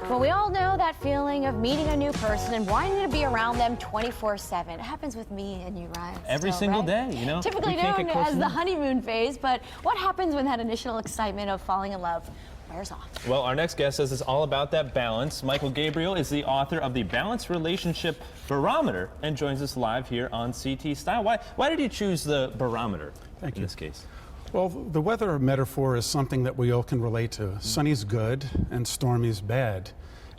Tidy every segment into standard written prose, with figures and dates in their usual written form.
Well, we all know that feeling of meeting a new person and wanting to be around them 24/7. It happens with me and you, Ryan. Every single day, you know? Typically known as the honeymoon phase, but what happens when that initial excitement of falling in love wears off? Well, our next guest says it's all about that balance. Michael Gabriel is the author of the Balanced Relationship Barometer and joins us live here on CT Style. Why did you choose the barometer in this case? Well, the weather metaphor is something that we all can relate to. Sunny's good and stormy's bad.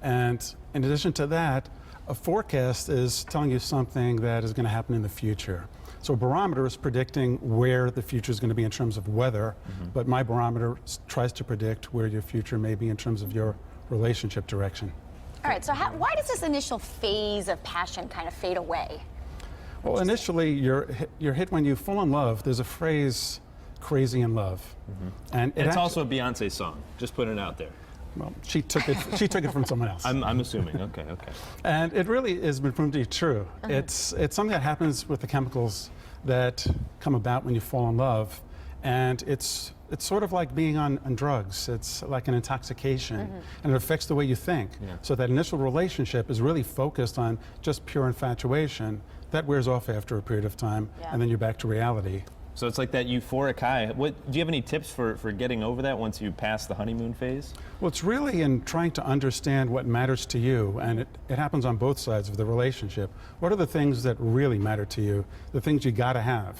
And in addition to that, a forecast is telling you something that is going to happen in the future. So a barometer is predicting where the future is going to be in terms of weather, but my barometer tries to predict where your future may be in terms of your relationship direction. All right, so why does this initial phase of passion kind of fade away? Well, initially, you're hit when you fall in love. There's a phrase, crazy in love. And it's also a Beyonce song, just putting it out there. Well, she took it from someone else. I'm assuming, okay. And it really has been proven to be true. It's something that happens with the chemicals that come about when you fall in love. And it's sort of like being on drugs. It's like an intoxication, and it affects the way you think. So that initial relationship is really focused on just pure infatuation. That wears off after a period of time, and then you're back to reality. So it's like that euphoric high. Do you have any tips for getting over that once you pass the honeymoon phase? Well, it's really in trying to understand what matters to you, and it happens on both sides of the relationship. What are the things that really matter to you, the things you gotta have?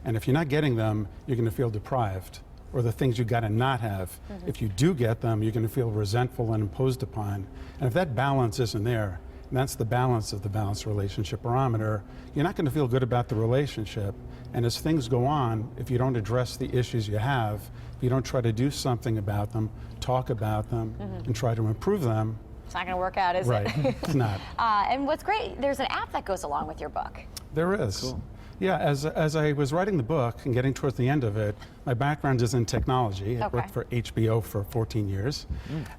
And if you're not getting them, you're gonna feel deprived. Or the things you gotta not have. If you do get them, you're gonna feel resentful and imposed upon. And if that balance isn't there, and that's the balance of the balanced relationship barometer, you're not going to feel good about the relationship. And as things go on, if you don't address the issues you have, if you don't try to do something about them, talk about them, and try to improve them, it's not going to work out, is it? Right, it's not. And what's great, there's an app that goes along with your book. There is. Cool. Yeah, as I was writing the book and getting towards the end of it, my background is in technology. I worked for HBO for 14 years.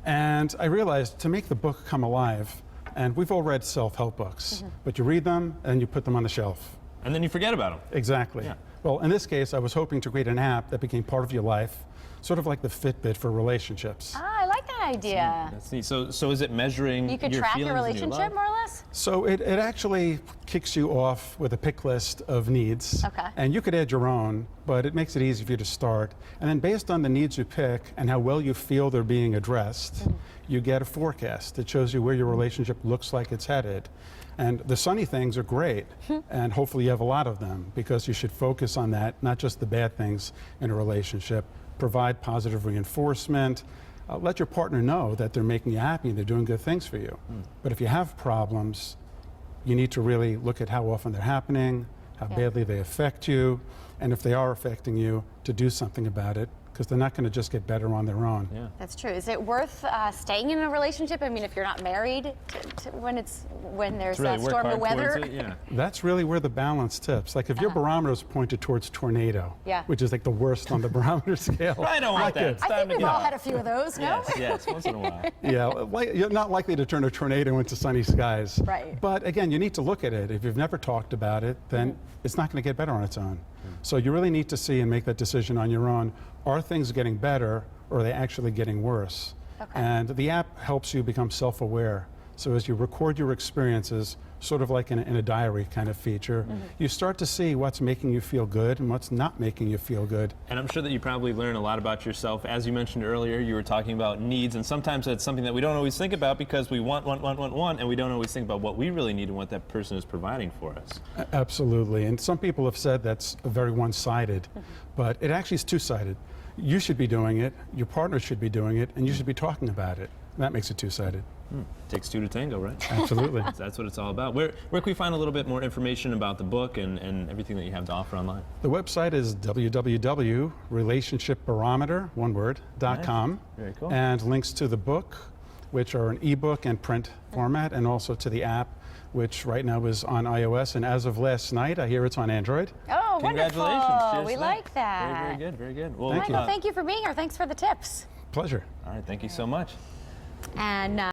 And I realized to make the book come alive, and we've all read self-help books, but you read them and you put them on the shelf. And then you forget about them. Exactly. Yeah. Well, in this case, I was hoping to create an app that became part of your life, sort of like the Fitbit for relationships. Ah, I like that idea. That's neat. So is it measuring you could your track your feelings and relationship your love? more or less? So it actually kicks you off with a pick list of needs. And you could add your own, but it makes it easy for you to start. And then based on the needs you pick and how well you feel they're being addressed, you get a forecast that shows you where your relationship looks like it's headed. And the sunny things are great, and hopefully you have a lot of them, because you should focus on that, not just the bad things in a relationship. Provide positive reinforcement. Let your partner know that they're making you happy and they're doing good things for you. But if you have problems, you need to really look at how often they're happening, how badly they affect you, and if they are affecting you, to do something about it, because they're not going to just get better on their own. Yeah. That's true. Is it worth staying in a relationship? I mean, if you're not married, when there's really stormy weather? That's really where the balance tips. Like if your barometer is pointed towards tornado, which is like the worst on the barometer scale. I don't want that. I think we've all had a few of those, no? Yes, once in a while. Yeah, you're not likely to turn a tornado into sunny skies. Right. But again, you need to look at it. If you've never talked about it, then it's not going to get better on its own. So you really need to see and make that decision on your own. Are things getting better, or are they actually getting worse? And the app helps you become self-aware. So as you record your experiences, sort of like in a diary kind of feature, you start to see what's making you feel good and what's not making you feel good. And I'm sure that you probably learn a lot about yourself. As you mentioned earlier, you were talking about needs, and sometimes that's something that we don't always think about because we want, and we don't always think about what we really need and what that person is providing for us. Absolutely. And some people have said that's very one-sided, but it actually is two-sided. You should be doing it, your partner should be doing it, and you should be talking about it. And that makes it two-sided. Takes two to tango, right? Absolutely. That's what it's all about. Where can we find a little bit more information about the book and everything that you have to offer online? The website is www.relationshipbarometer.com. Very cool. And links to the book, which are an ebook and print format, and also to the app, which right now is on iOS, and as of last night, I hear it's on Android. Oh, congratulations. wonderful. Cheers We like that. Very good, very good. Well, Michael, thank you for being here. Thanks for the tips. Pleasure. All right, thank you so much. And